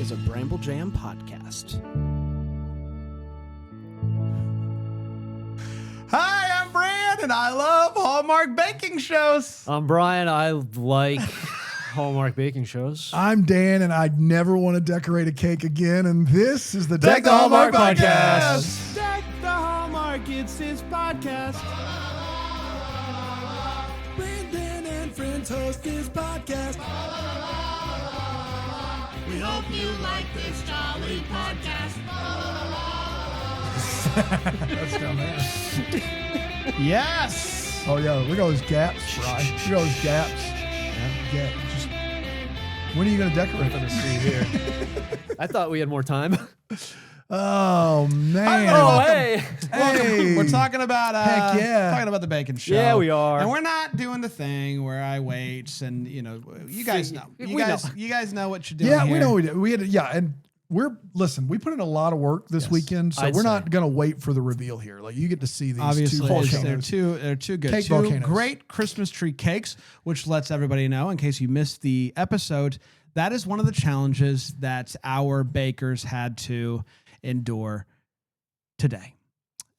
is a Bramble Jam podcast. Hi, I'm Reanne, and I love Hallmark baking shows. I'm Brian. I like Hallmark baking shows. I'm Dan, and I'd never want to decorate a cake again. And this is the Deck the Hallmark podcast. Deck the Hallmark, it's his podcast. Brandon and friends host this podcast. We hope you like this jolly podcast. That's down there. Yes. Oh, yeah. Look at those gaps, Brian. Look at those gaps. Yeah. Just, when are you going to decorate? Nothing to see here. I thought we had more time. Oh, man. Oh, hey. Hey. We're talking about Heck yeah. talking about the bacon show. Yeah, we are. And we're not doing the thing where I wait and you guys know. You guys know what you're doing. Yeah, here. we know we did. We had, and we put in a lot of work this weekend, so we're not going to wait for the reveal here. Like, you get to see these Obviously, two volcanoes. they're too good. Cake Two volcanoes. great Christmas tree cakes, which lets everybody know, in case you missed the episode, that is one of the challenges that our bakers had to endure today.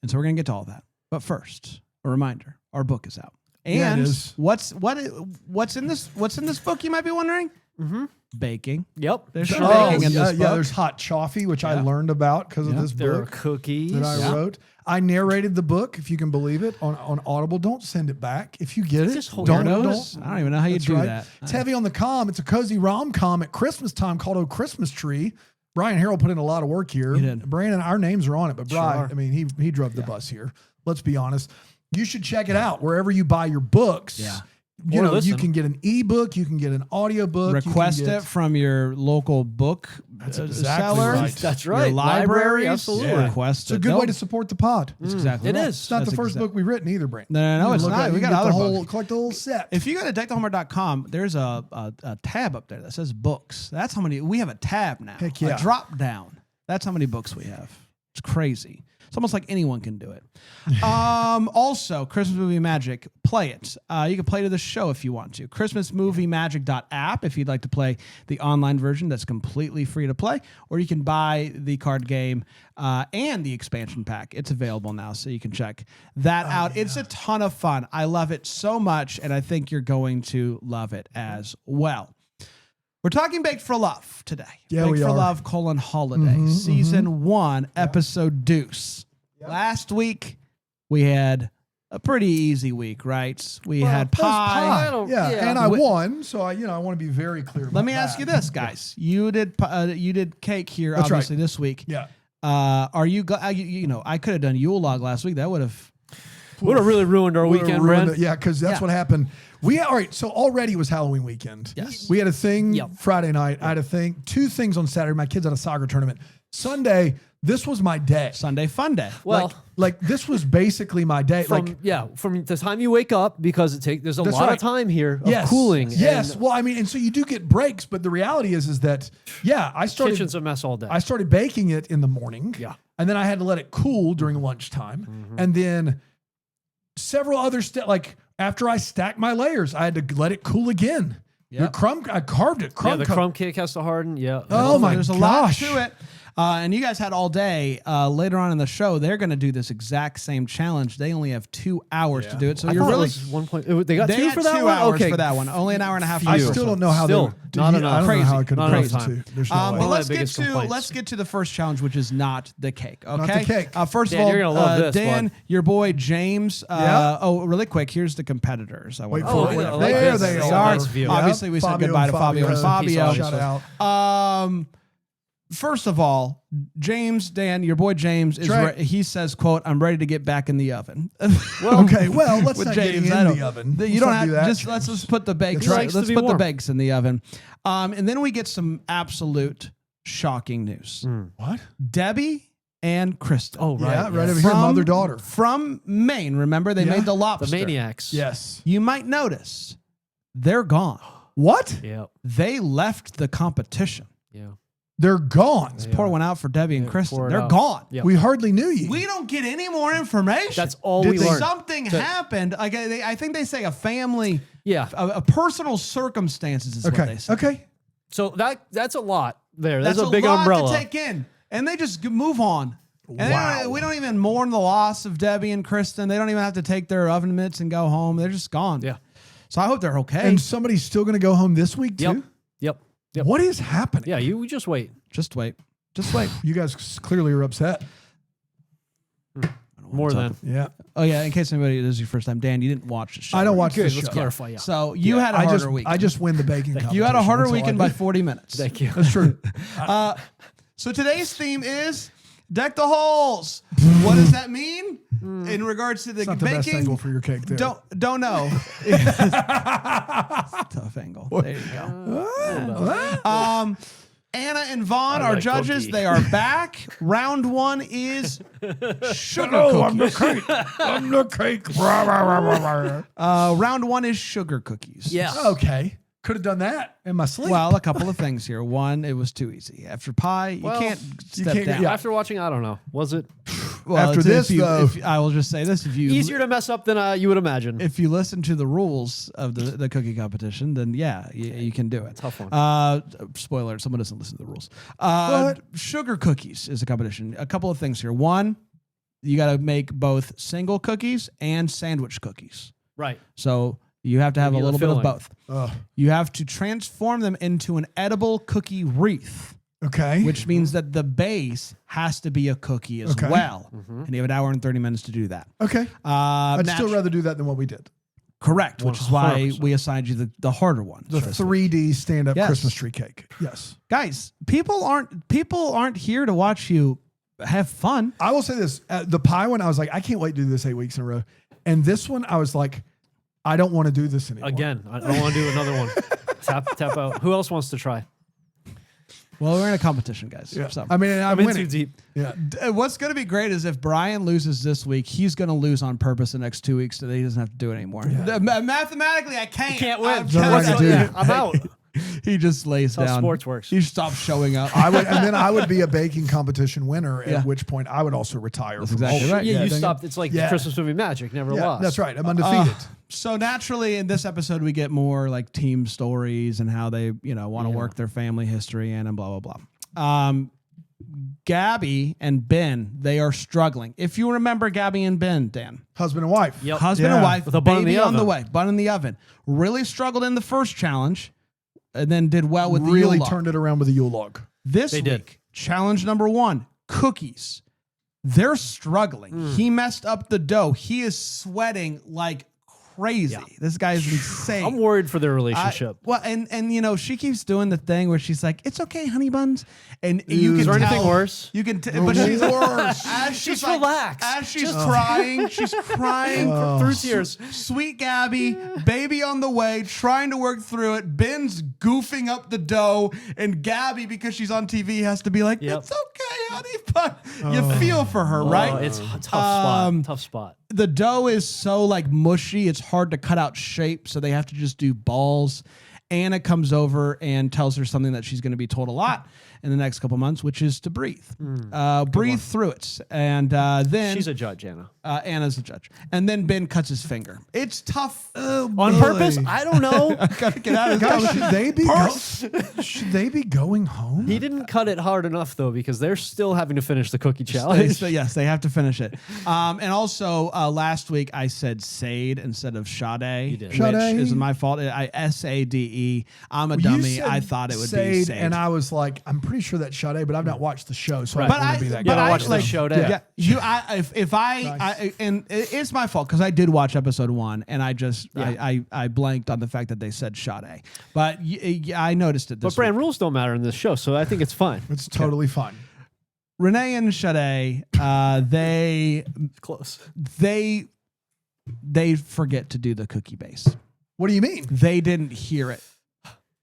And so we're going to get to all that. But first, a reminder, our book is out. And Yeah, it is. what's in this book, you might be wondering? Mm-hmm. Baking. Yep. There's some Oh, baking in this book. yeah, there's hot coffee, which I learned about because of this There are book cookies. that I wrote. I narrated the book, if you can believe it, on Audible. Don't send it back. If you get it, Just hold don't. it. I don't even know how you That's do right. that. It's heavy on the com. It's a cozy rom-com at Christmas time called Oh Christmas Tree. Brian Harrell put in a lot of work here. He did. Brandon, our names are on it, but Brian, Sure. I mean, he drove the bus here. Let's be honest. You should check it out wherever you buy your books. Yeah. You Or know, listen. you can get an ebook, you can get an audiobook. Request you can it from your local book exactly seller. right. That's Your right. libraries. Absolutely. Yeah. Request It's a good way to support the pod. That's exactly It right. is. It's not That's the first book we've written either, Brandon. No, it's Look not. at it, We you got get other the whole, books. collect the whole set. If you go to deckthehallmark.com, there's a tab up there that says books. That's how many we have. A tab now. Heck yeah. A drop down. That's how many books we have. It's crazy. It's almost like anyone can do it. Also, Christmas Movie Magic, play it. You can play to the show if you want to. ChristmasMovieMagic.app if you'd like to play the online version that's completely free to play, or you can buy the card game and the expansion pack. It's available now, so you can check that out. Yeah. It's a ton of fun. I love it so much, and I think you're going to love it as well. We're talking Baked for Love today. Yeah, Baked we for are. Love, Holiday. Season 1, episode Deuce. Yep. Last week, we had a pretty easy week, right? We had pie. And I won, so I want to be very clear about Let me that. ask you this, guys. You did cake here, That's obviously, right. this week. Yeah. Are you, I could have done Yule log last week. That would have really ruined our weekend, Brent. Yeah, because that's what happened. All right, so already was Halloween weekend. Yes. We had a thing Yep. Friday night. I had a thing, 2 things on Saturday. My kids had a soccer tournament. Sunday, this was my day. Sunday fun day. Well, Like this was basically my day. from the time you wake up, because there's a That's lot right. of time here of cooling. Yes. and Well, I mean, and so you do get breaks, but the reality is that, I started. kitchen's a mess all day. I started baking it in the morning. Yeah. And then I had to let it cool during lunchtime. And then several other steps, like after I stacked my layers, I had to let it cool again. Yep. I carved it. the crumb cake has to harden. Yeah. Oh my There's a gosh. lot to it. And you guys had all day. Later on in the show, they're going to do this exact same challenge. They only have 2 hours to do it. So I you're thought it really was 1 point. They got they 2 had for that 2 one. hours Okay. for that one. Only an hour and a half. I each. still don't know how Still, they not enough. I don't know how I could Not have enough done time. it. There's no way. But One of let's the get biggest to complaints. the first challenge, which is not the cake. Okay, the cake. First Dan, of all, you're gonna love this, Dan, bud. your boy James. Yeah. Oh, really quick. Here's the competitors. I want Wait to for I it. like There this. they It's a are. nice view. Obviously, we said goodbye to Fabio and Fabio. Shout out. First of all, James, Dan, your boy James is. right. He says, "quote I'm ready to get back in the oven." Okay, well, let's With not James, get I in don't- the oven. You Let's don't not have do that. just let's put the bakes. That's right. Likes to Let's be put the warm. bakes in the oven, and then we get some absolute shocking news. What? Debbie and Kristen. Oh, right. Yeah, right yes. over here, mother-daughter. From Maine. Remember, they Yeah. made the The lobster. maniacs. Yes. You might notice they're gone. What? Yeah. They left the competition. Yeah. They're gone. Yeah. Pour one out for Debbie and Yeah, Kristen. pour it They're out. gone. Yeah. We hardly knew you. We don't get any more information. That's all Did we they- learned. Something happened. Like I think they say a family, Yeah. a personal circumstances is what they say. Okay. So that's a lot. There's That's a big lot umbrella. to take in, and they just move on. And Wow. we don't even mourn the loss of Debbie and Kristen. They don't even have to take their oven mitts and go home. They're just gone. Yeah. So I hope they're okay. And somebody's still going to go home this week too? Yep. What is happening? Yeah, you just wait. Just wait. Just wait. You guys clearly are upset. More than. Yeah. Oh yeah. In case anybody this is your first time, Dan, you didn't watch the show. I don't watch Good. the show. Let's clarify. Yeah. So you had a harder week. I just win the baking competition. You had a harder That's all I weekend do. by 40 minutes. Thank you. That's true. So today's theme is deck the halls. What does that mean in regards to the It's not the baking? best angle for your cake there. Don't know. Tough angle. There you go. Anna and Vaughn are like judges. cookie. They are back. Round one is sugar Oh, I'm cookies. the cake. I'm the cake. Round one is sugar cookies. Yeah. Okay. Could have done that in my sleep. Well, a couple of things here. One, it was too easy. After pie, you Well, can't you step can't- down. yeah. After watching, I don't know. Was it Well, After it's this, if you, though- if, I will just say this: if you easier to mess up than you would imagine? if you listen to the rules of the cookie competition, then yeah, you can do it. Tough one. Spoiler: someone doesn't listen to the rules. What? Sugar cookies is a competition. A couple of things here. One, you got to make both single cookies and sandwich cookies. Right. So you have to have a Give me the little bit of filling. both. Ugh. You have to transform them into an edible cookie wreath, Okay. which means that the base has to be a cookie as Okay. well. And you have an hour and 30 minutes to do that. Okay. I'd still natu- rather do that than what we did. Correct, which is why 100%. we assigned you the harder one. The 3D stand-up Yes. Christmas tree cake. Yes. Guys, people aren't here to watch you have fun. I will say this. The pie one, I was like, I can't wait to do this 8 weeks in a row. And this one, I was like, I don't want to do this anymore. Again, I don't want to do another one. Tap out. Who else wants to try? Well, we're in a competition, guys. Yeah. So. I mean, I'm I'm in winning. too deep. Yeah. What's going to be great is if Brian loses this week, he's going to lose on purpose the next 2 weeks so that he doesn't have to do it anymore. Mathematically, I can't. Can't win. I'm Don't telling like you. to do it. I'm out. He just lays That's how down. sports works. He stops showing up. I would, and then I would be a baking competition winner, Yeah. at which point I would also retire. That's from exactly all- right. Yeah, Yeah, you dang it. stopped. It's like Yeah. Christmas movie magic. Never Yeah, lost. that's right. I'm undefeated. So naturally, in this episode, we get more like team stories and how they, want to work their family history in and blah blah blah. Gabby and Ben, they are struggling. If you remember Gabby and Ben, Dan, Husband and wife. Yep. husband Yeah. and wife, With a bun in baby the on the oven. way, bun in the oven. Really struggled in the first challenge, and then did well with the Really Yule log. turned it around with the Yule log. This They week, did. challenge number 1, cookies. They're struggling. He messed up the dough. He is sweating like crazy. Yeah. This guy is insane. I'm worried for their relationship. And she keeps doing the thing where she's like, "It's okay, honey buns," and you can Is there tell, anything worse? You can, but she's worse. as she's Just relax. as she's crying, she's crying Through tears. Sweet Gabby, baby on the way, trying to work through it. Ben's goofing up the dough, and Gabby, because she's on TV, has to be like, Yep. "It's okay, honey," but you feel for her, right? Oh, it's a tough spot. Tough spot. The dough is so like mushy, it's hard to cut out shape, so they have to just do balls. Anna comes over and tells her something that she's going to be told a lot in the next couple months, which is to breathe. Breathe through it. And then She's a judge, Anna. Anna's the judge. And then Ben cuts his finger. It's tough. On purpose? I don't know. Gotta get out of Guys, the should they be going home? He didn't cut it hard enough though, because they're still having to finish the cookie They- challenge. so yes, they have to finish it. And also, last week I said Sade instead of Sade, You did. which Sade? is my fault. I Sade. I'm a You dummy. said I thought it would be Sade, Sade. and I was like, I'm pretty sure that's Sade, but I've not watched the show, so Right. I don't want to be that Yeah, guy. I watched the show today. Yeah, you. And it's my fault because I did watch episode 1, and I just I blanked on the fact that they said Sade, but I noticed it. This But brand week. rules don't matter in this show, so I think it's fine. It's totally fine. Renee and Sade, Close. they forget to do the cookie base. What do you mean? They didn't hear it.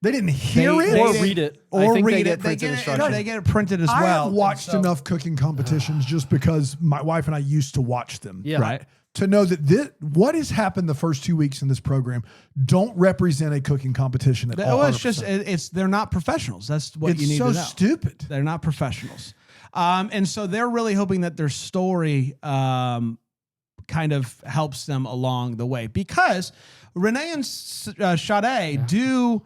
They didn't hear They- it? they Or didn't- read it. I Or think read they it. get They printed get it. instructions. They get it printed as I well. have watched So- enough cooking competitions just because my wife and I used to watch them. Yeah. Right. To know that what has happened the first 2 weeks in this program don't represent a cooking competition at all. Well, it's just they're not professionals. That's what It's you need so to know. stupid. They're not professionals, and so they're really hoping that their story kind of helps them along the way because Renee and Sade do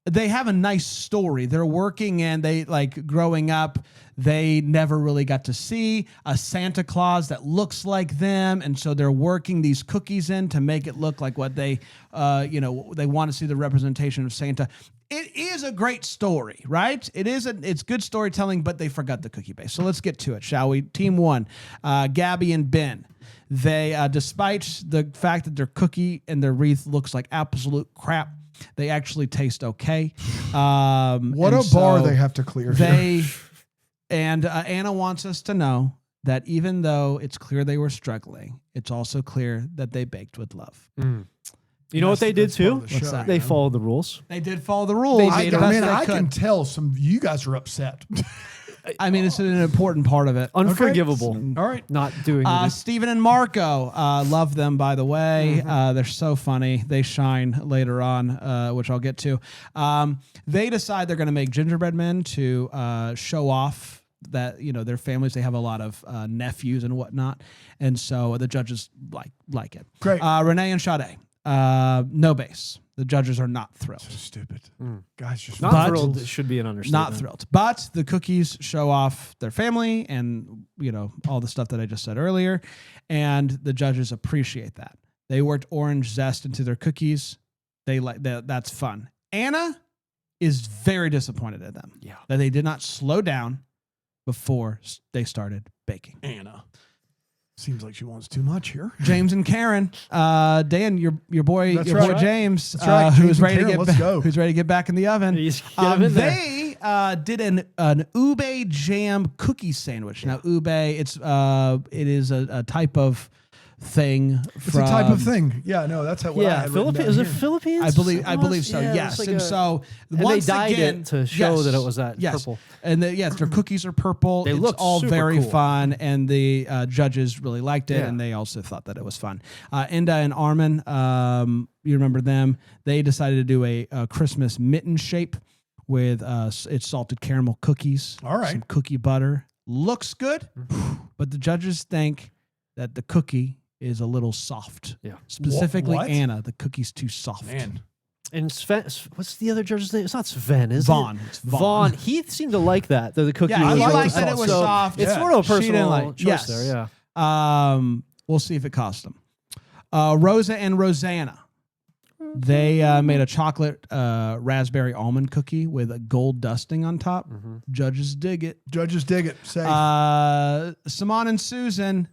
they have a nice story. They're working and they like growing up, they never really got to see a Santa Claus that looks like them. And so they're working these cookies in to make it look like what they, they want to see the representation of Santa. It is a great story, right? It's good storytelling, but they forgot the cookie base. So let's get to it, shall we? Team 1, Gabby and Ben. They, despite the fact that their cookie and their wreath looks like absolute crap, they actually taste okay. What a bar they have to clear. Anna wants us to know that even though it's clear they were struggling, it's also clear that they baked with love. You know what they did too? What's that? They followed the rules. They did follow the rules. I can tell you guys are upset. I mean, it's an important part of it. Unforgivable. Okay. All right. Not doing it. Stephen and Marco, love them, by the way. They're so funny. They shine later on, which I'll get to. They decide they're going to make gingerbread men to show off that, their families, they have a lot of nephews and whatnot. And so the judges like it. Great. Renee and Sade, no base. The judges are not thrilled. So stupid. Guys, just not thrilled. It should be an understatement. Not thrilled. But the cookies show off their family and, all the stuff that I just said earlier. And the judges appreciate that. They worked orange zest into their cookies. They like that. That's fun. Anna is very disappointed at them. Yeah. That they did not slow down before they started baking. Anna. Seems like she wants too much here. James and Karen, Dan, your boy James, who's ready to get back in the oven. They did an ube jam cookie sandwich. Now ube, it is a type of thing. It's a type of thing. Yeah, no, that's what I had written down Is it here. Philippines? I believe so. Yeah, yes, like and so and once they dyed again it to show that it was that purple. And their cookies are purple. They look all super very cool. fun, and the judges really liked it, and they also thought that it was fun. Inda and Armon, you remember them? They decided to do a Christmas mitten shape with it's salted caramel cookies. All right, some cookie butter. Looks good, but the judges think that the cookie is a little soft. Yeah. Specifically, What? Anna, the cookie's too soft. Man. And Sven, what's the other judge's name? It's not Sven, is Vaughn. it? It's Vaughn. He seemed to like that. The cookie Yeah, was he really liked that it soft. was So soft. It's Yeah. sort of a She didn't personal like- choice yes. there, yeah. We'll see if it cost them. Rosa and Rosanna. They made a chocolate raspberry almond cookie with a gold dusting on top. Judges dig it. Judges dig it. Say. Saman and Susan,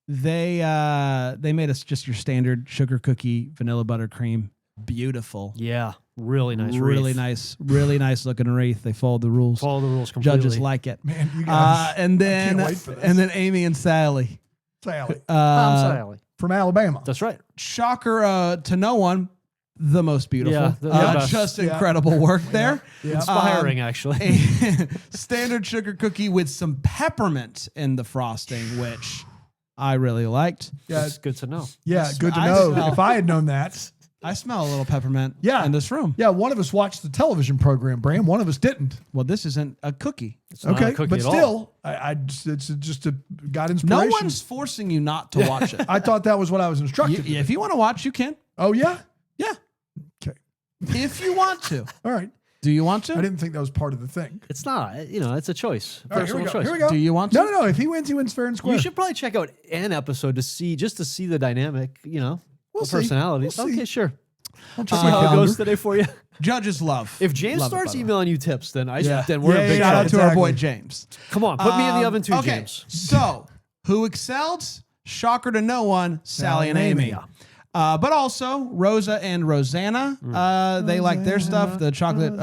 they made us just your standard sugar cookie, vanilla buttercream. Beautiful. Yeah, really nice Really wreath. nice. Really nice looking wreath. They followed the rules. Follow the rules completely. Judges like it. Man, you guys. And I can't then wait for this. and then Amy and Sally. Sally I'm Sally. from Alabama. That's right. Shocker to no one, the most beautiful. Yeah, the best. Just incredible work there. Inspiring, actually. A standard sugar cookie with some peppermint in the frosting, which I really liked. Yeah, It's good to know. yeah, good to I know. smell- If I had known that. I smell a little peppermint Yeah. in this room. Yeah, one of us watched the television program, Bram. One of us didn't. Well, this isn't a cookie. It's not a cookie but at all. still, it's just a got inspiration. No one's forcing you not to watch it. I thought that was what I was instructed. If you want to watch, you can. Oh yeah. Yeah. Okay. If you want to. All right. Do you want I to? didn't think that was part of the thing. It's not. It's a choice. All right, here we Personal go. choice. Here we go. Do you want to? No. If he wins fair and square. You should probably check out an episode to see the dynamic. We'll the see. personalities. We'll see. Okay, sure. I'll check See my how it calendar. goes today for you. Judges love. If James love it, starts by the way. emailing you tips, then we're Yeah, a big Shout out fan. to our boy Exactly. James. Come on, put me in the oven too, Okay, James. so who excelled? Shocker to no one, Sally and Amy. But also Rosa and Rosanna. They like their stuff. The chocolate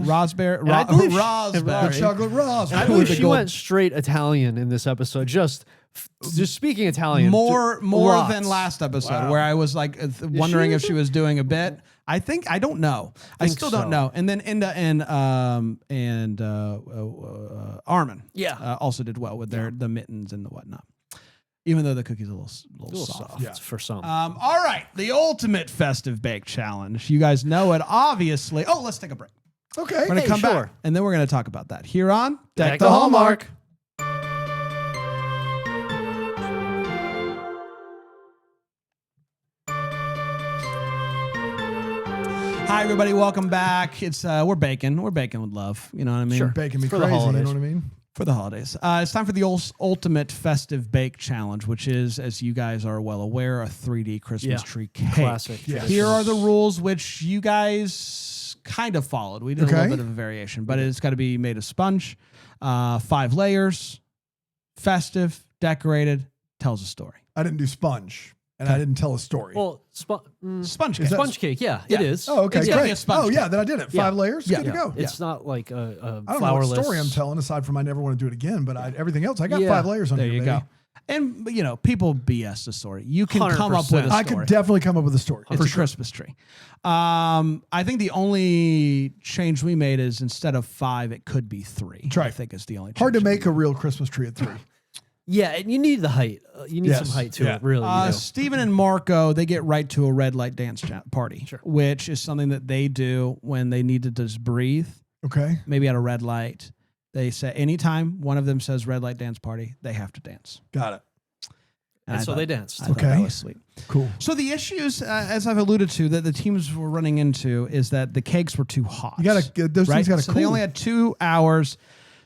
raspberry. I believe- raspberry. Chocolate raws. I With believe the she gold- went straight Italian in this episode. Just speaking Italian. More Lots. than last episode, where I was like wondering if she was doing a bit. I don't know. I Think still so. don't know. And then Inda and Armon, also did well with the mittens and the whatnot. Even though the cookie's a little soft. Yeah. For some. All right, the ultimate festive bake challenge. You guys know it, obviously. Oh, let's take a break. Okay. We're gonna come sure. back, and then we're gonna talk about that here on Deck the Hallmark. Hi, everybody. Welcome back. It's we're baking. We're baking with love. You know what I mean? Sure. Baking me For the crazy, you know holidays. what I mean? For the holidays. It's time for the ultimate festive bake challenge, which is, as you guys are well aware, a 3D Christmas tree cake. Classic. Yeah. Here are the rules, which you guys kind of followed. We did a little bit of a variation, but it's got to be made of sponge, 5 layers, festive, decorated, tells a story. I didn't do sponge, and I didn't tell a story. Well, Sponge cake. sponge cake. Yeah, Yeah. it is. Oh, okay, It's gotta be great. a sponge Oh, cake. yeah, then I did it. 5 layers, good to go. It's not like a I don't know flourless what story I'm telling, aside from I never want to do it again, but everything else, I got Yeah. 5 layers on There here, you baby. go. And, you know, people BS the story. You can come up 100%. with a I story. could definitely come up with a story. It's for a sure. Christmas tree. I think the only change we made is instead of 5, it could be 3. That's right. I think it's the only change. Hard to we make a made. real Christmas tree at 3. Yeah, and you need the height. You need some Yes. height to Yeah. it, really. You know. Stephen and Marco, they get right to a red light dance party, Sure. which is something that they do when they need to just breathe, Okay. maybe at a red light. They say anytime one of them says red light dance party, they have to dance. Got it. And I so thought- they danced. I thought Okay. that was sweet. Cool. So the issues, as I've alluded to, that the teams were running into is that the cakes were too hot. You got to, those right? things got to So cool. they only had 2 hours.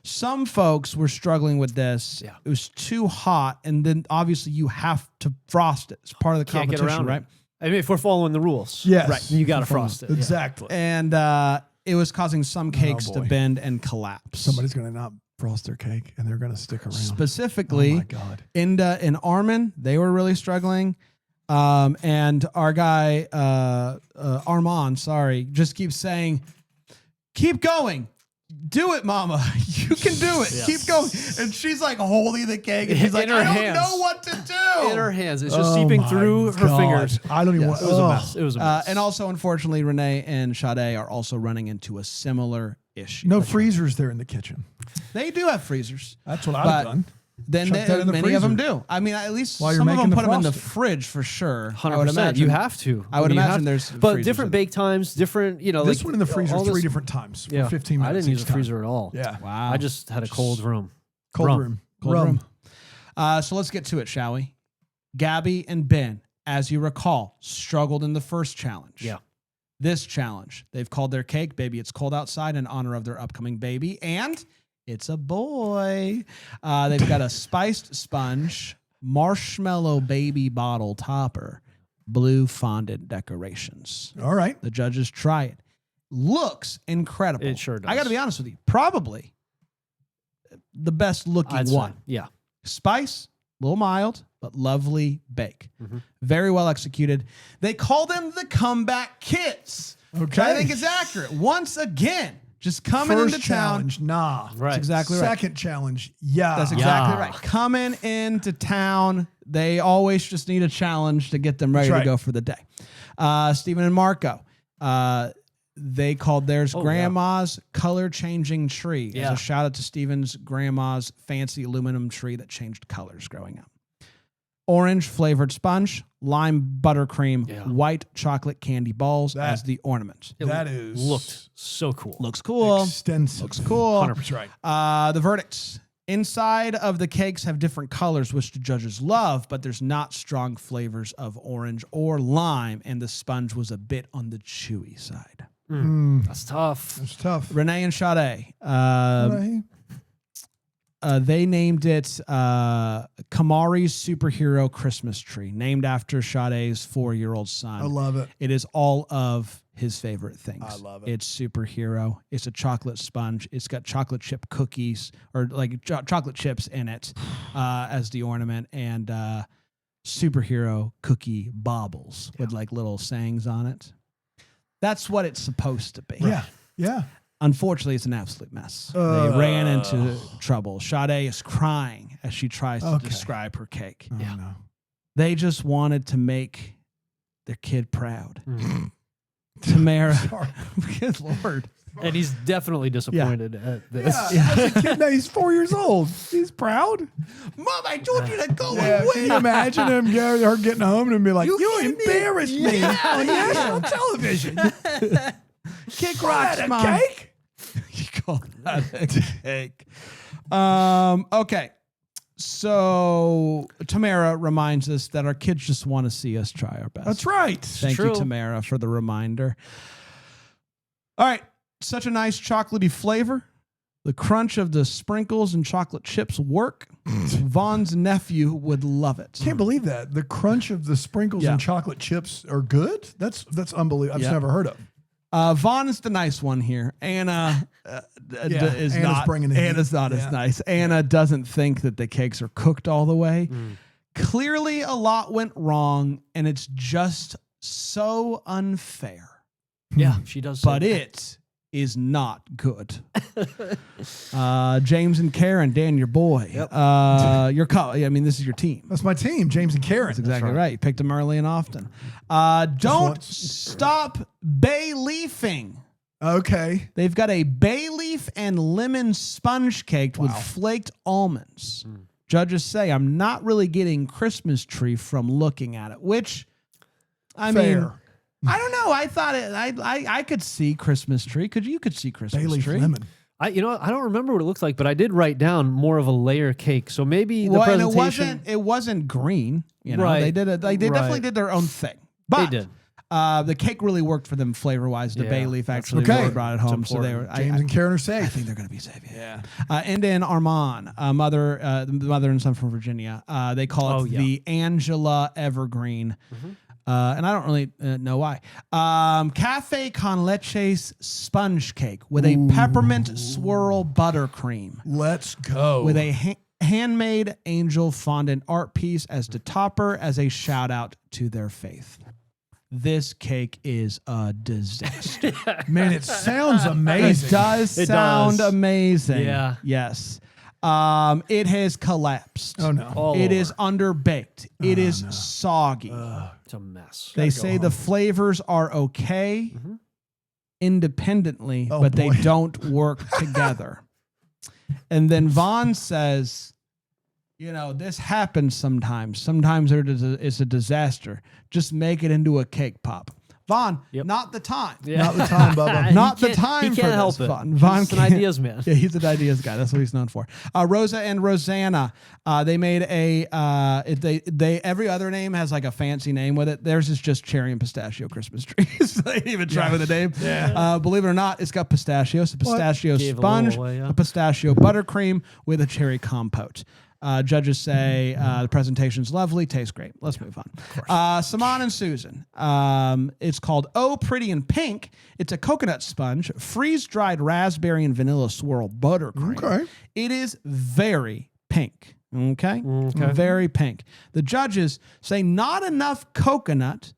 Some folks were struggling with this. Yeah. It was too hot, and then obviously you have to frost it. It's part of the Can't get competition, around right? it. I mean, if we're following the rules. Yes. Right. You got to frost it. Yeah. Exactly. And it was causing some cakes to boy. bend and collapse. Somebody's going to not frost their cake, and they're going to stick around. Specifically, Oh, my God. Inda and Armon, they were really struggling. And our guy, Armon, just keeps saying, keep going. Do it, mama. You can do it. Yes. Keep going. And she's like holding the cake. And she's like, In her I don't hands. know what to do. In her hands. It's just Oh seeping my through her God. fingers. I don't even Yes, want it was a oh. mess. It was a mess. And also, unfortunately, Renee and Sade are also running into a similar issue. No freezers there in the kitchen. They do have freezers. That's what But I've done. Then Chuck that in the many of them freezer. do. I mean, at least While you're some of them making put the them in the frosting. fridge for sure. 100%. I would imagine You have to. I would mean, you imagine have to. there's But freezers different in there. bake times, different, you know. This like, one in the freezer all 3 this- different times Yeah. for 15 minutes. I didn't use each a time. freezer at all. Yeah. Wow. I just had a cold room. Cold Rum. room. Cold Rum. room. So let's get to it, shall we? Gabby and Ben, as you recall, struggled in the first challenge. Yeah. This challenge, they've called their cake Baby It's Cold Outside in honor of their upcoming baby, and it's a boy. They've got a spiced sponge, marshmallow baby bottle topper, blue fondant decorations. All right. The judges try it. Looks incredible. It sure does. I got to be honest with you. Probably the best looking I'd say. one. Yeah. Spice, a little mild, but lovely bake. Mm-hmm. Very well executed. They call them the comeback kits. Which Okay. I think is accurate. Once again, just coming First into town. challenge, nah. Right. That's exactly right. Second challenge, yeah. That's exactly Yeah. right. Coming into town, they always just need a challenge to get them ready That's to right. go for the day. Stephen and Marco, they called theirs Oh, Grandma's Color Changing Tree. Yeah. As a shout out to Stephen's grandma's fancy aluminum tree that changed colors growing up. Orange flavored sponge, lime buttercream, Yeah. white chocolate candy balls That- as the ornament. It That is looked so cool. Looks cool. extensive. Looks cool. 100%. That's right. The verdicts. Inside of the cakes have different colors, which the judges love, but there's not strong flavors of orange or lime, and the sponge was a bit on the chewy side. That's tough. It's tough. Renee and Sade, Right. they named it Kamari's Superhero Christmas Tree, named after Sade's 4-year-old son. I love it. It is all of his favorite things. I love it. It's superhero. It's a chocolate sponge. It's got chocolate chip cookies or like chocolate chips in it as the ornament, and superhero cookie baubles with like little sayings on it. That's what it's supposed to be. Yeah. Yeah. Unfortunately, it's an absolute mess. They ran into trouble. Sade is crying as she tries to Okay. describe her cake. Oh, Yeah. no. They just wanted to make their kid proud. Tamara, Sorry. good Lord. And he's definitely disappointed at this. Yeah. As a kid, now he's 4 years old. He's proud. Mom, I told you to go Yeah, away. can you imagine her getting home and be like, you embarrassed me on national television. Kick What, rocks, a Mom. cake? You call that a cake. Okay. So Tamara reminds us that our kids just want to see us try our best. That's right. Thank you, true. Tamara, for the reminder. All right. Such a nice chocolatey flavor. The crunch of the sprinkles and chocolate chips work. Vaughn's nephew would love it. Can't believe that. The crunch of the sprinkles and chocolate chips are good. That's unbelievable. I've never heard of. Vaughn is the nice one here. Anna is Anna's not. bringing it in. Anna's not as nice. Anna doesn't think that the cakes are cooked all the way. Clearly, a lot went wrong, and it's just so unfair. Yeah, she does. But it is not good. James and Karen, Dan, your boy. Yep. I mean, this is your team. That's my team, James and Karen. That's exactly right. You picked them early and often. Don't stop bay leafing. Okay. They've got a bay leaf and lemon sponge cake with flaked almonds. Judges say I'm not really getting Christmas tree from looking at it, which I mean, I don't know. I thought I could see Christmas tree. You could see Christmas bay leaf tree. lemon. I don't remember what it looks like, but I did write down more of a layer cake. So maybe the presentation. It wasn't green. You know, Right. they did it. They definitely did their own thing. But They did. The cake really worked for them flavor wise. The bay leaf actually okay. really brought it home. So they were James and Karen are safe. I think they're going to be safe. Yeah. Inda and Armon, mother and son from Virginia. They call it the Angela Evergreen. And I don't really know why. Cafe con leche's sponge cake with a peppermint swirl buttercream. Let's go. With a handmade angel fondant art piece as the topper as a shout out to their faith. This cake is a disaster. Man, it sounds amazing. It does sound amazing. Yeah. Yes. It has collapsed. Oh no. Oh, It Lord. is underbaked. It is soggy. It's a mess. They say the flavors are okay independently, but they don't work together. And then Vaughn says, you know, this happens sometimes. Sometimes it's a disaster. Just make it into a cake pop. Vaughn, not the time. Yeah. Not the time, Bubba. Not the time He for can't this, help it. Vaughn He's an can't- ideas man. Yeah, he's an ideas guy. That's what he's known for. Rosa and Rosanna, they made they every other name has like a fancy name with it. Theirs is just cherry and pistachio Christmas trees. They didn't even try with the name. Yeah. Believe it or not, it's got pistachios, a pistachio Gave a sponge, little away, yeah. a pistachio buttercream with a cherry compote. Judges say the presentation's lovely, tastes great. Let's move on. Saman and Susan. It's called Oh Pretty in Pink. It's a coconut sponge, freeze-dried raspberry and vanilla swirl buttercream. Okay. It is very pink. Okay? Very pink. The judges say not enough coconut,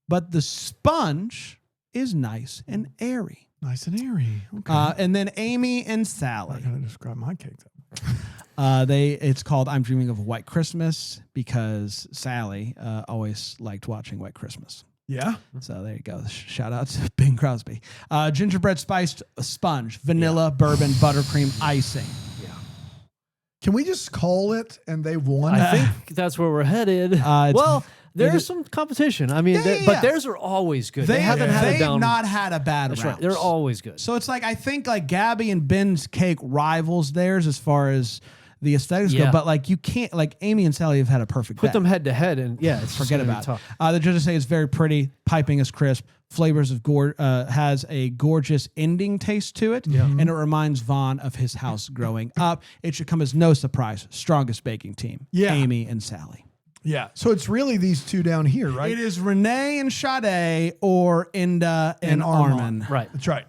but the sponge is nice and airy. Nice and airy. Okay. And then Amy and Sally. I'm gonna describe my cake. It's called I'm Dreaming of a White Christmas because Sally always liked watching White Christmas. Yeah. So there you go. Shout out to Bing Crosby. Gingerbread spiced sponge, vanilla, bourbon, buttercream, icing. Can we just call it and they won? I think that's where we're headed. There's some competition. I mean, but theirs are always good. They haven't had a down. Not had a bad That's round. right. They're always good. So it's like I think like Gabby and Ben's cake rivals theirs as far as the aesthetics go, but like you can't like Amy and Sally have had a perfect Put bet. them head to head, and it's Forget about it. The judges say it's very pretty, piping is crisp, flavors of has a gorgeous ending taste to it, and it reminds Vaughn of his house growing up. It should come as no surprise. Strongest baking team, Amy and Sally. Yeah. So it's really these two down here, right? It is Reanne and Sade or Inda and Armon. Right. That's right.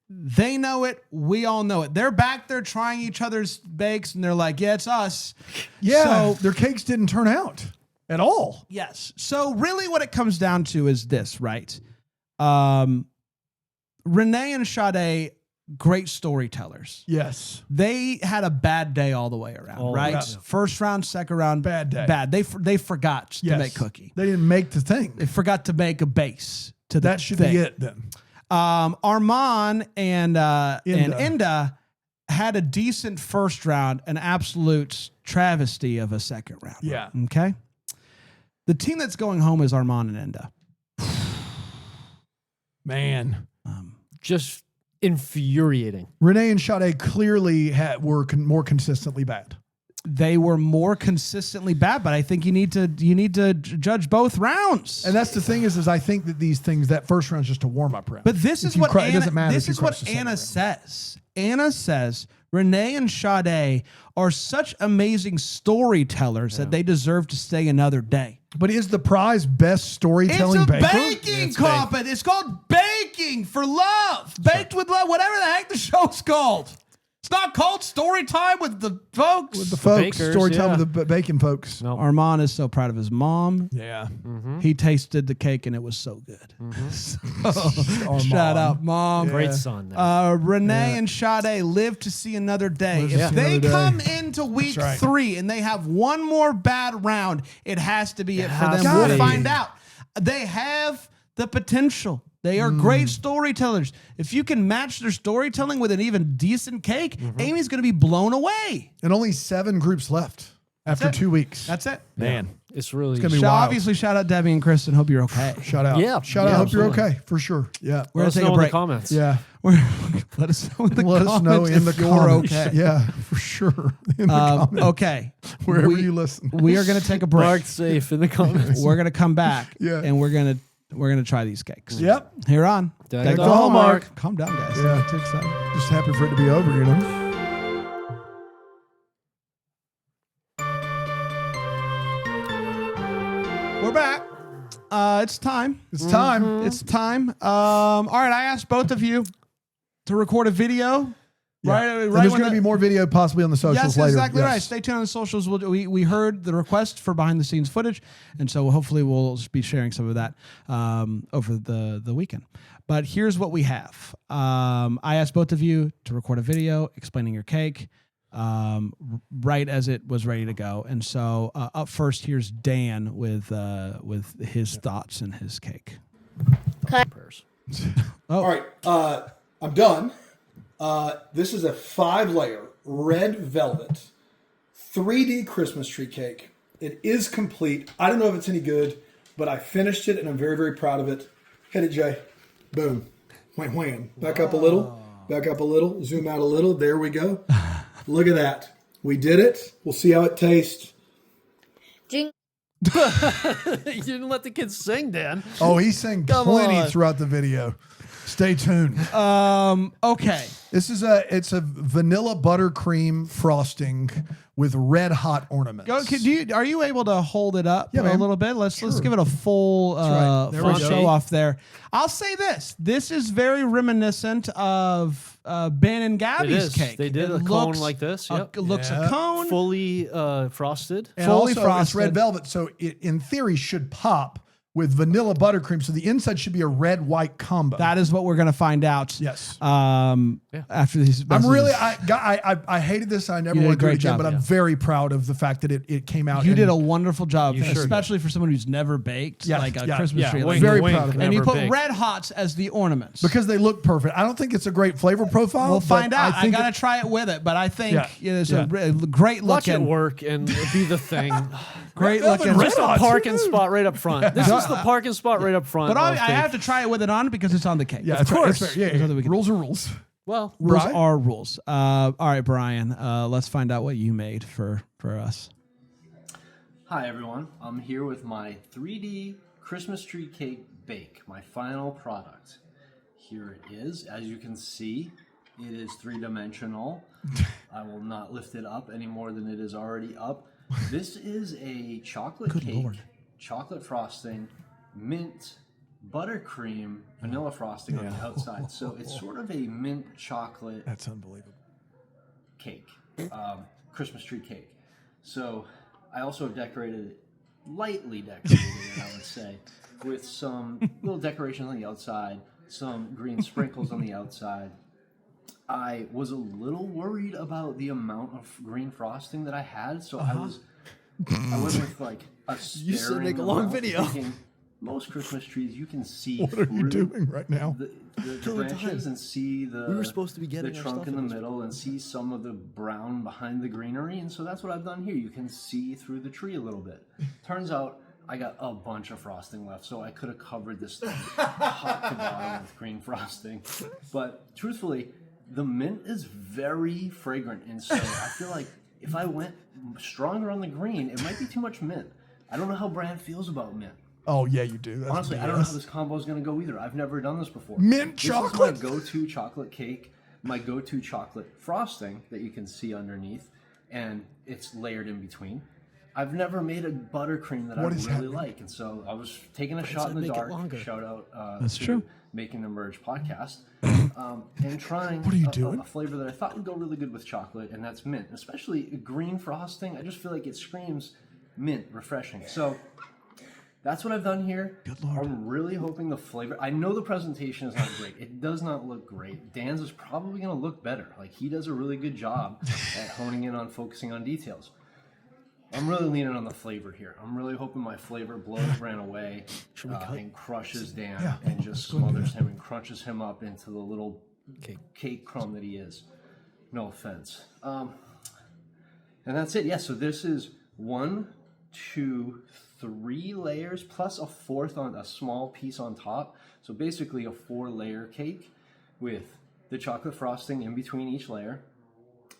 They know it. We all know it. They're back there trying each other's bakes, and they're like, yeah, it's us. Yeah. So, their cakes didn't turn out at all. yes. So really what it comes down to is this, right? Reanne and Sade, great storytellers. Yes. They had a bad day all the way around, right? yeah. First round, second round, Bad day. Bad. They forgot to make cookie. They didn't make the thing. They forgot to make a base to the That should thing. be it then. Armon and Inda had a decent first round, an absolute travesty of a second round. Yeah. Okay. The team that's going home is Armon and Inda. Man. Just infuriating. Reanne and Sade clearly were more consistently bad. they were more consistently bad. But I think you need to judge both rounds. And that's the thing is I think that these things, that first round is just a warm up round. But this is what it doesn't matter. This is what Anna says. Anna says Renee and Sade are such amazing storytellers that they deserve to stay another day. But is the prize best storytelling baker? Baking competition. It's called Baking for Love. Baked with Love, whatever the heck the show's called. It's not called Story Time with the folks. With the folks, bakers, story time with the bacon folks. Nope. Armon is so proud of his mom. Yeah. He tasted the cake and it was so good. Armon. Shout out, Mom. Great son. Renee and Sade live to see another day. Live to If see they another day. come into week right. 3 and they have one more bad round, it has to be it for has them. to We'll be. find out. They have the potential. They are great storytellers. If you can match their storytelling with an even decent cake, Amy's going to be blown away. And only 7 groups left after it. 2 weeks. That's it. Man. It's really gonna be wild. Obviously, shout out Debbie and Kristen. Hope you're okay. Shout out. Yeah. Shout out. Yeah, Hope you're absolutely. okay. For sure. Yeah. We're Let going to us take know a in the break. comments. Yeah. Let us know in the Let comments us know in the if you're comments. okay. Yeah, for sure. In the comments. Okay. Wherever you listen. We are going to take a break. Mark safe in the comments. We're going to come back Yeah. and we're going to try these cakes. Yep. Here on Deck the Hallmark. Calm down, guys. Yeah. Not too excited. Just happy for it to be over, you know? We're back. It's time. It's time. It's time. All right, I asked both of you to record a video. Yeah. Right, And right. there's when going to be more video possibly on the socials Yes, later. exactly Yes. right. Stay tuned on the socials. We heard the request for behind the scenes footage, and so hopefully we'll be sharing some of that over the weekend. But here's what we have. I asked both of you to record a video explaining your cake right as it was ready to go. And so up first, here's Dan with his thoughts and his cake. Prayers. All right, I'm done. This is a 5-layer red velvet 3D Christmas tree cake. It is complete. I don't know if it's any good, but I finished it and I'm very, very proud of it. Hit it, Jay. Boom. Wham, wham. Back up a little. Back up a little. Zoom out a little. There we go. Look at that. We did it. We'll see how it tastes. You didn't let the kids sing, Dan. Oh, he sang Come plenty on. throughout the video. Stay tuned. Okay. It's a vanilla buttercream frosting with red hot ornaments. Are you able to hold it up Yeah, a man. little bit? Let's give it a full right. There full we go. show off there. I'll say this: this is very reminiscent of Ben and Gabby's is. cake. They did It a cone like this, yep. Looks Yeah. a cone. Fully frosted. And fully also, frosted. it's red velvet, so it in theory should pop with vanilla buttercream. So the inside should be a red-white combo. That is what we're going to find out. Yes. After these. I'm really, messages. I hated this. I never You did a want to do it great again, job, but I'm yeah. very proud of the fact that it came out. You and- did a wonderful job, You sure especially for someone who's never baked Yeah, like a yeah, Christmas yeah, tree. wink, very wink, proud of it. And you never put baked. red hots as the ornaments. because they look perfect. I don't think it's a great flavor profile. we'll but find out. I think got to try it with it, but I think Yeah, it's yeah. a great Watch it looking. work and be the thing. Great Velvet looking. red Just a hot, parking too. spot right up front. This is the parking spot right up front. But I of have cake. to try it with it on because it's on the cake. Yeah, Of that's right, course. that's fair. Yeah, There's nothing we can do. rules are rules. Well, Rules Brian? are rules. All right, Brian. Let's find out what you made for us. Hi everyone, I'm here with my 3D Christmas tree cake bake, my final product. Here it is. As you can see, it is 3-dimensional. I will not lift it up any more than it is already up. This is a chocolate cake, chocolate frosting, mint, buttercream, vanilla frosting on the outside. So it's sort of a mint chocolate That's unbelievable. cake, Christmas tree cake. So I also have decorated it, lightly decorated it, I would say, with some little decorations on the outside, some green sprinkles on the outside. I was a little worried about the amount of green frosting that I had, so I went with like a You said sparing make a long amount, video. thinking most Christmas trees you can see What are you through doing right now? the branches and see the We were supposed to be getting the our trunk stuff in the in this middle and see some of the brown behind the greenery, and so that's what I've done here. You can see through the tree a little bit. Turns out I got a bunch of frosting left, so I could have covered this thing top to bottom with green frosting. But truthfully, the mint is very fragrant, and so I feel like if I went stronger on the green, it might be too much mint. I don't know how Brand feels about mint. Oh yeah, you do. That's Honestly, BS. I don't know how this combo is going to go either. I've never done this before. Mint chocolate? This is my go-to chocolate cake, my go-to chocolate frosting that you can see underneath, and it's layered in between. I've never made a buttercream that I really like, and so I was taking a shot in the dark. Shout out That's to true. Making the Merge podcast, and trying What are you doing? a flavor that I thought would go really good with chocolate, and that's mint. Especially green frosting, I just feel like it screams mint, refreshing. So that's what I've done here. Good Lord. I'm really hoping the flavor. I know the presentation is not great. It does not look great. Dan's is probably going to look better. Like, he does a really good job at honing in on focusing on details. I'm really leaning on the flavor here. I'm really hoping my flavor blows Brand away and crushes Dan and just smothers him and crunches him up into the little cake crumb that he is. No offense. And that's it. Yeah, so this is 1, 2, 3 layers plus a fourth on a small piece on top. So basically a 4-layer cake with the chocolate frosting in between each layer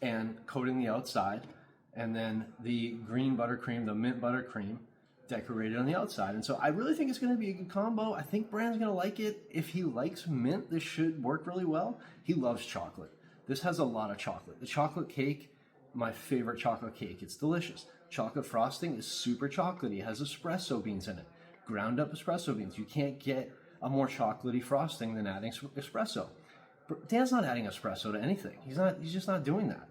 and coating the outside. And then the green buttercream, the mint buttercream, decorated on the outside. And so I really think it's going to be a good combo. I think Brand's going to like it. If he likes mint, this should work really well. He loves chocolate. This has a lot of chocolate. The chocolate cake, my favorite chocolate cake. It's delicious. Chocolate frosting is super chocolatey. It has espresso beans in it. Ground up espresso beans. You can't get a more chocolatey frosting than adding espresso. Dan's not adding espresso to anything. He's just not doing that.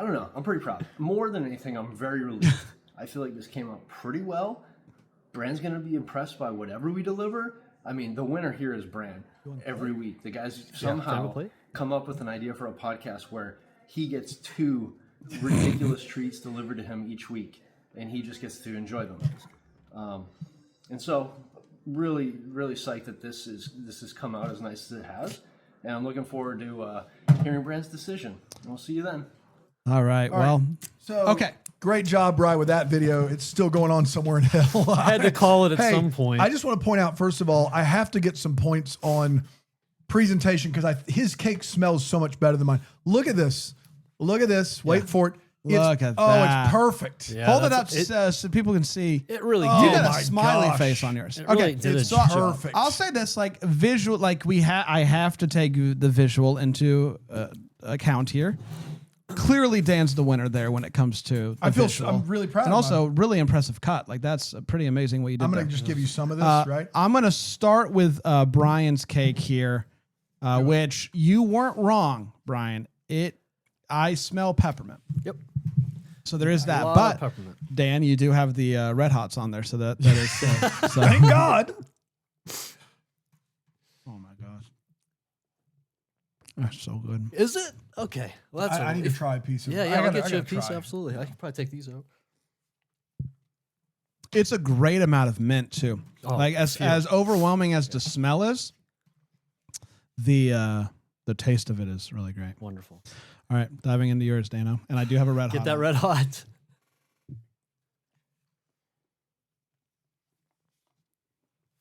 I don't know. I'm pretty proud. More than anything, I'm very relieved. I feel like this came out pretty well. Brand's going to be impressed by whatever we deliver. I mean, the winner here is Brand every week. The guys somehow come up with an idea for a podcast where he gets 2 ridiculous treats delivered to him each week, and he just gets to enjoy them. And so, really, really psyched that this has come out as nice as it has. And I'm looking forward to hearing Brand's decision. And we'll see you then. All right. Well, okay. Great job, Bri, with that video. It's still going on somewhere in hell. I had to call it at some point. I just want to point out, first of all, I have to get some points on presentation because his cake smells so much better than mine. Look at this. Look at this. Wait for it. Look at that. Oh, it's perfect. Yeah, hold it up so people can see. It really You did. got a smiley face on yours. Really did it's perfect. I'll say this, like visual, like I have to take the visual into account here. Clearly, Dan's the winner there when it comes to. I'm really proud. And also, really impressive cut. Like that's pretty amazing what you did. I'm going to just give you some of this, right? I'm going to start with Brian's cake here, which you weren't wrong, Brian. I smell peppermint. Yep. So there is that. Lot But of peppermint. Dan, you do have the Red Hots on there, so that is. So. Thank God. Oh my gosh, that's so good. Is it? Okay. Well, that's I need to try a piece of it. Yeah, I'll get you a piece. Absolutely. I can probably take these out. It's a great amount of mint too. Oh, like as overwhelming as the smell is, the taste of it is really great. Wonderful. All right, diving into yours, Dano, and I do have a red hot. Get that red hot.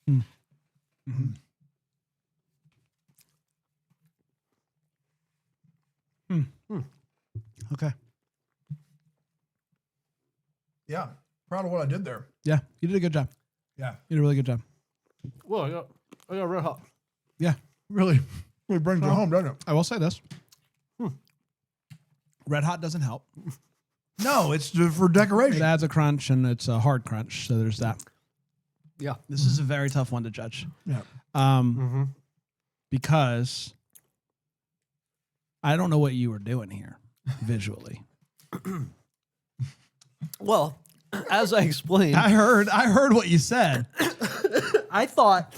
Mm. Mm-hmm. Mm. Mm. Okay. Yeah. Proud of what I did there. Yeah, you did a good job. Yeah. You did a really good job. Well, I got red hot. Yeah. Really brings you home, doesn't it? I will say this. Red hot doesn't help. No, it's for decoration. It adds a crunch, and it's a hard crunch, so there's that. Yeah. This is a very tough one to judge. Yeah. Because I don't know what you were doing here visually. Well, as I explained, I heard what you said. I thought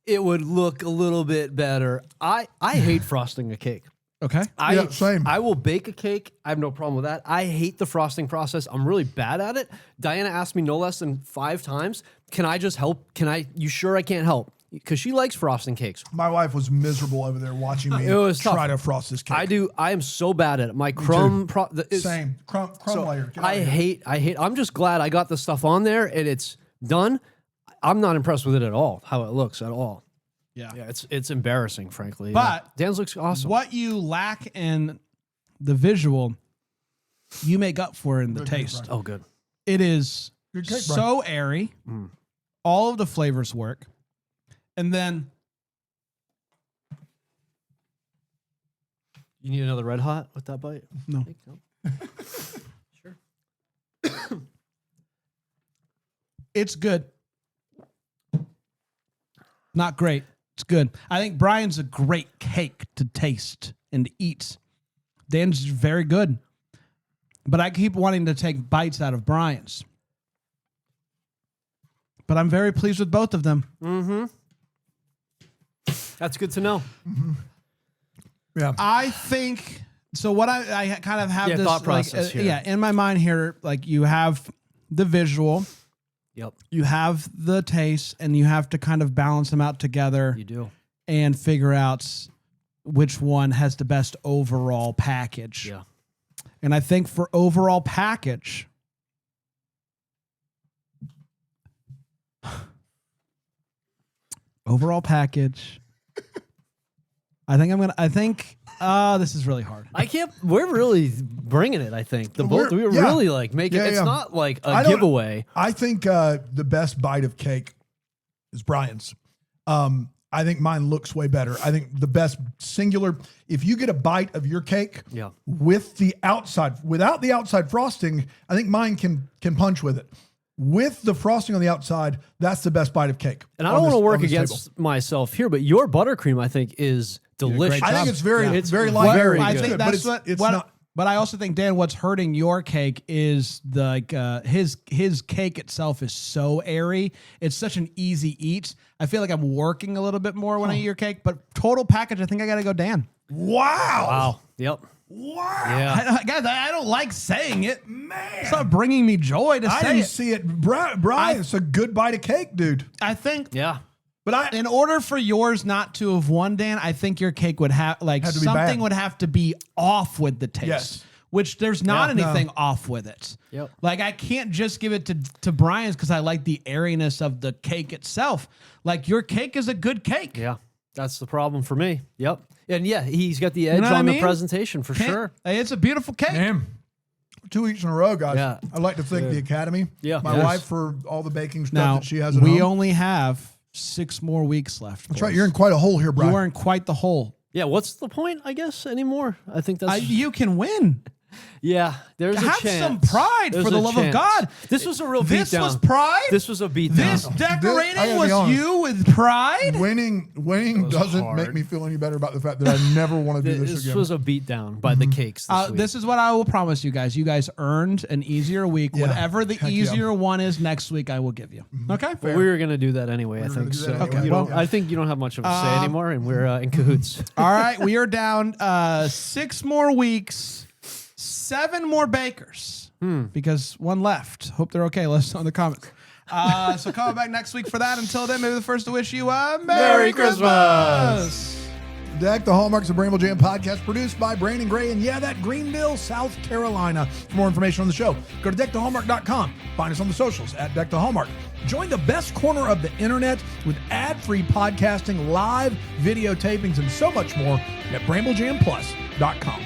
it would look a little bit better. I hate frosting a cake. Okay. Same. I will bake a cake. I have no problem with that. I hate the frosting process. I'm really bad at it. Diana asked me no less than 5 times, can I just help? You sure I can't help? Because she likes frosting cakes. My wife was miserable over there watching me try to frost this cake. I am so bad at it. My crumb... Same. Crumb layer. I hate... I'm just glad I got the stuff on there and it's done. I'm not impressed with it at all, how it looks at all. Yeah. Yeah, it's embarrassing, frankly. But Dan's looks awesome. What you lack in the visual you make up for it in the Good cake, taste. Brian. Oh, good. It is Good cake, so airy. All of the flavors work. And then You need another Red Hot with that bite? No. Sure. it's good. Not great. It's good. I think Brian's a great cake to taste and to eat. Dan's very good. But I keep wanting to take bites out of Brian's. But I'm very pleased with both of them. Mm-hmm. That's good to know. Yeah. I think so. What I kind of have this thought process here. in my mind here. Like you have the visual, Yep, you have the taste, and you have to kind of balance them out together you do. and figure out which one has the best overall package. Yeah. And I think for overall package, this is really hard. I can't. We're really bringing it. I think the both. We're- We yeah. really like make it. Yeah, It's yeah. not like I a don't- giveaway. I think the best bite of cake is Brian's. I think mine looks way better. I think the best singular, if you get a bite of your cake Yeah. with the outside, without the outside frosting, I think mine can punch with it. With the frosting on the outside, that's the best bite of cake. And I on don't want this- to work on this against table. myself here, but your buttercream, I think, is delicious. great I think job. it's very, Yeah. it's very It's light. very I good. think Good, that's but it's what not. But I also think, Dan, what's hurting your cake is his cake itself is so airy. It's such an easy eat. I feel like I'm working a little bit more when I eat your cake. But total package, I think I got to go Dan. Wow. Wow. Yep. Wow. Yeah. Guys, I don't like saying it. Man, it's not bringing me joy to I say didn't it. see it. Brian, it's a good bite of cake, dude. I think Yeah. But in order for yours not to have won, Dan, I think your cake would have Have to be something bad. would have to be off with the taste. Yes. Which there's not Yeah, anything no. off with it. Yep. Like I can't just give it to Brian's because I like the airiness of the cake itself. Like your cake is a good cake. Yeah. That's the problem for me. Yep. And yeah, he's got the edge know what I on the mean? presentation for Can't- sure. It's a beautiful cake. damn, 2 weeks in a row, guys. Yeah. I'd like to thank the Academy. Yeah. My Yes. wife for all the baking stuff Now that she has at we home. only have 6 more weeks left. That's right. You're in quite a hole here, Brian. You are in quite the hole. Yeah. What's the point, I guess, anymore? I think that's. You can win. Yeah. There's Have a chance. some pride, There's for the a love of chance. God. This was a real This beatdown. was pride. This was a beatdown. This I decorating gotta be was honest. you with pride. Winning doesn't hard. make me feel any better about the fact that I never want to do this This again. was a beatdown by the cakes. This week. This is what I will promise you guys. You guys earned an easier week. Yeah. Whatever the Heck yeah. easier one is next week, I will give you. Okay? But we were gonna do that anyway. I gonna think do so. that anyway. You Well, don't- I think you don't have much of a say anymore, and we're in cahoots. All right. We are down 6 more weeks, 7 more bakers because one left. Hope they're okay. Let us know in the comments. So come back next week for that. Until then, maybe the first to wish you a Merry Christmas. Deck, the Hallmarks of Bramble Jam podcast, produced by Brandon Gray, and yeah, that Greenville, South Carolina. For more information on the show, go to deckthehallmark.com. Find us on the socials at Deck the Hallmark. Join the best corner of the internet with ad-free podcasting, live video tapings, and so much more at BrambleJamPlus.com.